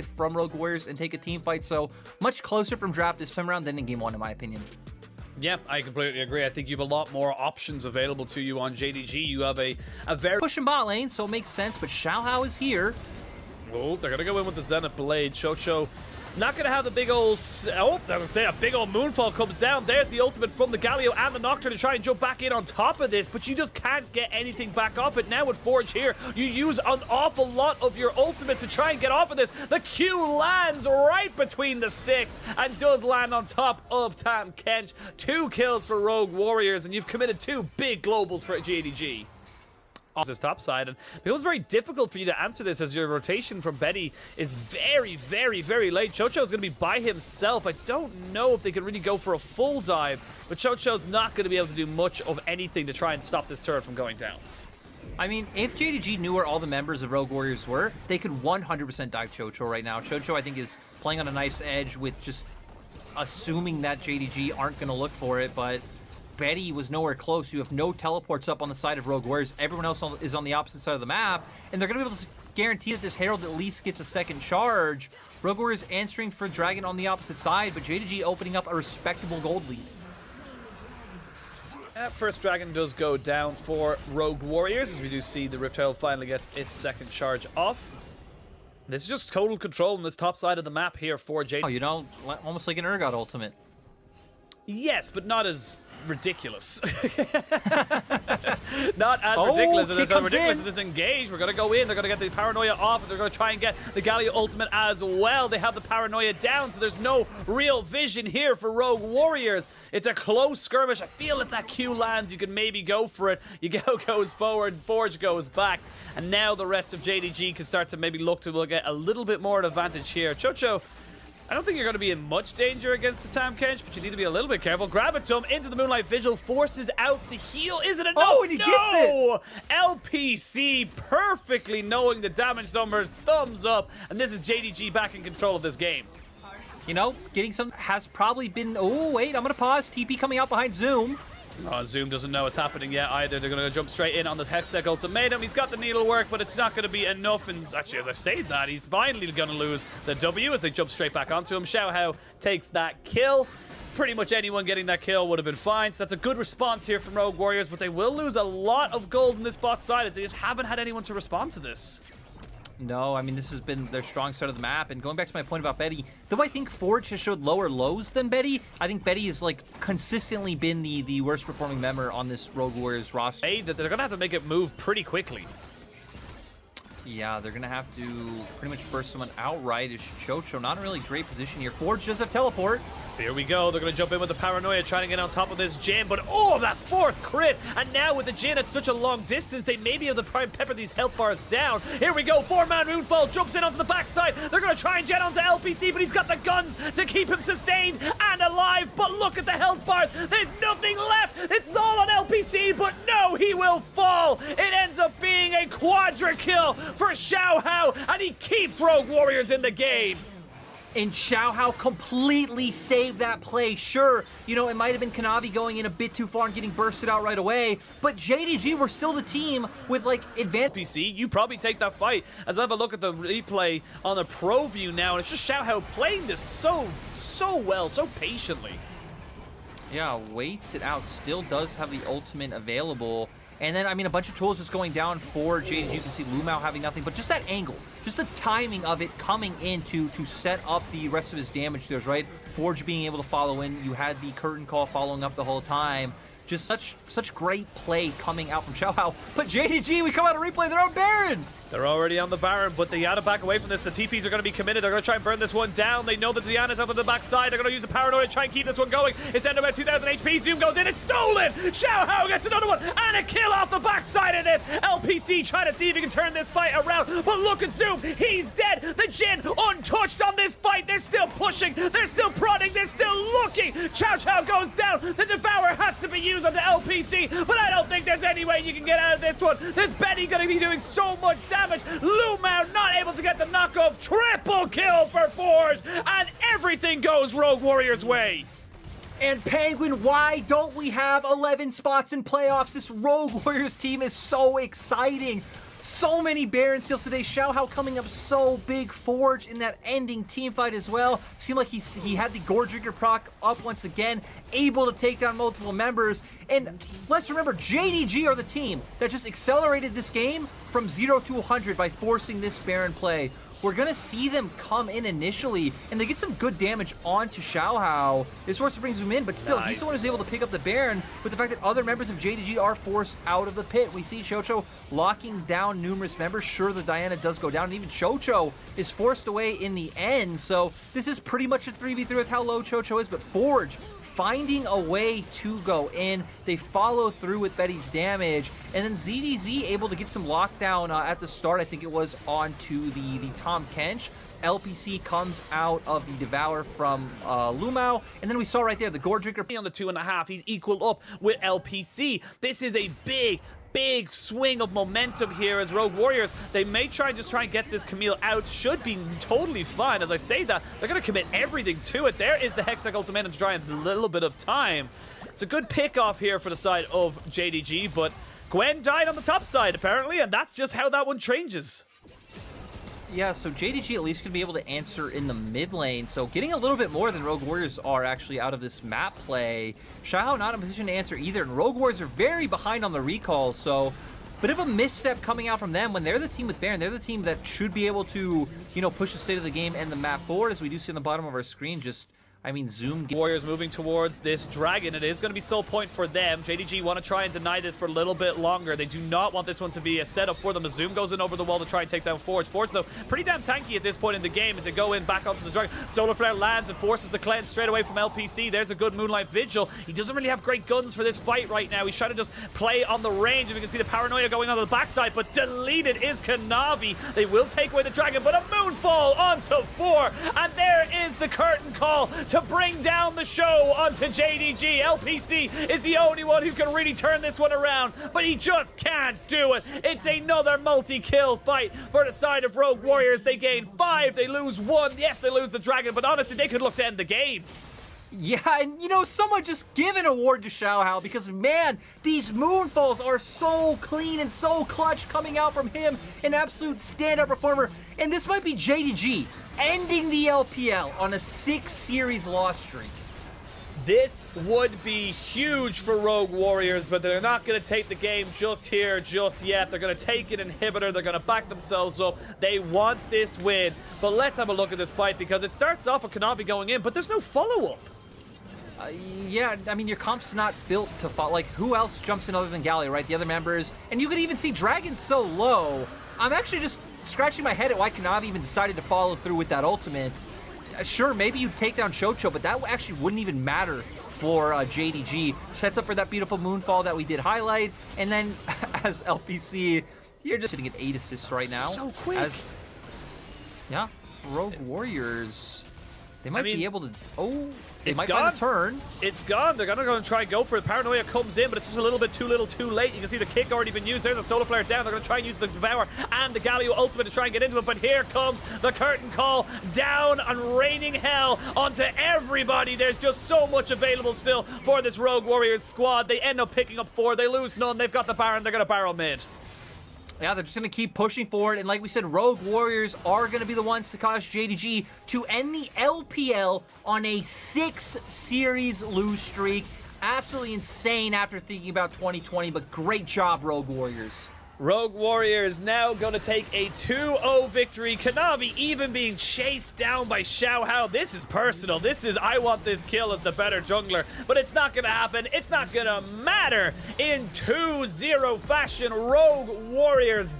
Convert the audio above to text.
from Rogue Warriors and take a team fight. So much closer from draft this time around than in game 1, in my opinion. Yeah, I completely agree. I think you have a lot more options available to you on JDG. You have a very... pushing bot lane, so it makes sense, but Xiaohao is here. Oh, they're going to go in with the Zenith Blade. Chocho not going to have the big old... Oh, I was say a big old Moonfall comes down. There's the ultimate from the Galio and the Nocturne to try and jump back in on top of this, but you just can't get anything back off it. Now with Forge here, you use an awful lot of your ultimates to try and get off of this. The Q lands right between the sticks and does land on top of Tahm Kench. 2 kills for Rogue Warriors, and you've committed 2 big globals for JDG. This top side, and it was very difficult for you to answer this as your rotation from Betty is very, very, very late. Chocho is going to be by himself. I don't know if they can really go for a full dive, but Chocho's not going to be able to do much of anything to try and stop this turret from going down. I mean, if JDG knew where all the members of Rogue Warriors were, they could 100% dive Chocho right now. Chocho, I think, is playing on a nice edge with just assuming that JDG aren't going to look for it, but Betty was nowhere close. You have no teleports up on the side of Rogue Warriors. Everyone else is on the opposite side of the map, and they're going to be able to guarantee that this Herald at least gets a second charge. Rogue Warriors answering for Dragon on the opposite side, but JDG opening up a respectable gold lead. First Dragon does go down for Rogue Warriors, as we do see the Rift Herald finally gets its second charge off. This is just total control on this top side of the map here for JDG. Oh, you know, almost like an Urgot ultimate. Yes, but not as ridiculous. Not as ridiculous as this engage. We're going to go in. They're going to get the paranoia off, and they're going to try and get the Galio ultimate as well. They have the paranoia down, so there's no real vision here for Rogue Warriors. It's a close skirmish. I feel if that Q lands, you can maybe go for it. Yagao goes forward, Forge goes back, and now the rest of JDG can start to maybe look to get a little bit more advantage here. Chocho, I don't think you're going to be in much danger against the Tahm Kench, but you need to be a little bit careful. Gravitum into the Moonlight Vigil, forces out the heal. Is it enough? Oh, and he gets it! LPC perfectly knowing the damage numbers, thumbs up, and this is JDG back in control of this game. You know, getting some has probably been... Oh, wait, I'm going to pause. TP coming out behind Zoom. Zoom doesn't know what's happening yet either. They're going to jump straight in on the Hextech Ultimatum. He's got the needlework, but it's not going to be enough. And actually, as I say that, he's finally going to lose the W as they jump straight back onto him. Xiaohao takes that kill. Pretty much anyone getting that kill would have been fine. So that's a good response here from Rogue Warriors, but they will lose a lot of gold in this bot side as they just haven't had anyone to respond to this. No, I mean, this has been their strong start of the map. And going back to my point about Betty, though I think Forge has showed lower lows than Betty, I think Betty has, like, consistently been the worst performing member on this Rogue Warriors roster. Hey, they're going to have to make it move pretty quickly. Yeah, they're going to have to pretty much burst someone outright. Is Chocho not in a really great position here. Forge does have teleport. Here we go. They're going to jump in with the paranoia, trying to get on top of this Jhin. But oh, that 4th crit. And now with the Jhin at such a long distance, they may be able to prime pepper these health bars down. Here we go. 4-man Moonfall jumps in onto the backside. They're going to try and jet onto LPC, but he's got the guns to keep him sustained and alive. But look at the health bars. There's nothing left. It's all on LPC, but no, he will fall. It ends up being a quadra kill for Xiaohao, and he keeps Rogue Warriors in the game. And Xiaohao completely saved that play. Sure, you know, it might have been Kanavi going in a bit too far and getting bursted out right away, but JDG were still the team with, like, advantage. PC, you probably take that fight. As I have a look at the replay on the pro view now, and it's just Xiaohao playing this so well, so patiently. Yeah, waits it out. Still does have the ultimate available. And then, I mean, a bunch of tools just going down for JDG. You can see Lumao having nothing, but just that angle, just the timing of it coming in to set up the rest of his damage dealers, right? Forge being able to follow in. You had the curtain call following up the whole time. Just such great play coming out from Xiaohao. But JDG, we come out of replay, they're on Baron! They're already on the Baron, but they gotta back away from this. The TPs are gonna be committed. They're gonna try and burn this one down. They know that Diana's out on the backside. They're gonna use a paranoia to try and keep this one going. It's at about 2,000 HP. Zoom goes in. It's stolen! Xiaohao gets another one and a kill off the backside of this. LPC trying to see if he can turn this fight around, but look at Zoom. He's dead. The Jhin untouched on this fight. They're still pushing. They're still prodding. They're still looking. Chow Chow goes down. The Devourer has to be used on the LPC, but I don't think there's any way you can get out of this one. There's Betty gonna be doing so much damage. Lumao not able to get the knockoff. Triple kill for Forge, and everything goes Rogue Warriors' way. And Penguin, why don't we have 11 spots in playoffs? This Rogue Warriors team is so exciting. So many Baron steals today. Xiaohao coming up so big. Forge in that ending team fight as well. Seemed like he had the Gore Drinker proc up once again, able to take down multiple members. And let's remember, JDG are the team that just accelerated this game from 0 to 100 by forcing this Baron play. We're going to see them come in initially, and they get some good damage onto Xiaohao. This force brings him in, but still, he's the one who's able to pick up the Baron with the fact that other members of JDG are forced out of the pit. We see Chocho locking down numerous members. Sure, the Diana does go down, and even Chocho is forced away in the end. So this is pretty much a 3v3 with how low Chocho is, but Forge finding a way to go in. They follow through with Betty's damage, and then ZDZ able to get some lockdown at the start. I think it was onto the Tom Kench. LPC comes out of the Devour from Lumao, and then we saw right there the Gore Drinker on the 2.5. He's equaled up with LPC. This is a big swing of momentum here as Rogue Warriors. They may try and get this Camille out. Should be totally fine. As I say that, they're going to commit everything to it. There is the Hextech Ultimatum to try in a little bit of time. It's a good pick off here for the side of JDG, but Gwen died on the top side apparently, and that's just how that one changes. Yeah, so JDG at least could be able to answer in the mid lane, so getting a little bit more than Rogue Warriors are actually out of this map play. Xiaohao not in position to answer either, and Rogue Warriors are very behind on the recall, so bit of a misstep coming out from them when they're the team with Baron. They're the team that should be able to, you know, push the state of the game and the map forward, as we do see on the bottom of our screen. Just, I mean, zoom. Warriors moving towards this dragon. It is going to be soul point for them. JDG want to try and deny this for a little bit longer. They do not want this one to be a setup for them. Zoom goes in over the wall to try and take down Forge. Forge, though, pretty damn tanky at this point in the game as they go in back onto the dragon. Solar Flare lands and forces the cleanse straight away from LPC. There's a good Moonlight Vigil. He doesn't really have great guns for this fight right now. He's trying to just play on the range. And we can see the paranoia going on the backside, but deleted is Kanavi. They will take away the dragon, but a Moonfall onto 4. And there is the curtain call to bring down the show onto JDG. LPC is the only one who can really turn this one around, but he just can't do it. It's another multi-kill fight for the side of Rogue Warriors. They gain 5, they lose 1. Yes, they lose the dragon, but honestly, they could look to end the game. Yeah, and you know, someone just give an award to Xiaohao, because man, these Moonfalls are so clean and so clutch coming out from him. An absolute stand-up performer, and this might be JDG ending the LPL on a 6-series loss streak. This would be huge for Rogue Warriors, but they're not going to take the game just here, just yet. They're going to take an inhibitor. They're going to back themselves up. They want this win. But let's have a look at this fight, because it starts off with Kanavi going in, but there's no follow-up. Yeah, I mean, your comp's not built to follow. Like, who else jumps in other than Galio, right? The other members. And you could even see Dragon's so low. I'm actually just scratching my head at why Kanavi even decided to follow through with that ultimate. Sure, maybe you take down Chocho, but that actually wouldn't even matter for JDG. Sets up for that beautiful Moonfall that we did highlight. And then, as LPC, you're just sitting at 8 assists right now. So quick. Yeah, Rogue Warriors, they might be able to... Oh, they might gone. find a turn. It's gone. They're going to go and try and go for it. Paranoia comes in, but it's just a little bit too little too late. You can see the kick already been used. There's a Solar Flare down. They're going to try and use the Devour and the Galio ultimate to try and get into it, but here comes the curtain call down and raining hell onto everybody. There's just so much available still for this Rogue Warriors squad. They end up picking up 4. They lose none. They've got the Baron. They're going to barrel mid. Yeah, they're just going to keep pushing forward, and like we said, Rogue Warriors are going to be the ones to cause JDG to end the LPL on a 6-series lose streak. Absolutely insane after thinking about 2020, but great job, Rogue Warriors. Rogue Warriors now going to take a 2-0 victory. Kanavi even being chased down by Xiaohao. This is personal. This is, I want this kill as the better jungler. But it's not going to happen. It's not going to matter. In 2-0 fashion, Rogue Warriors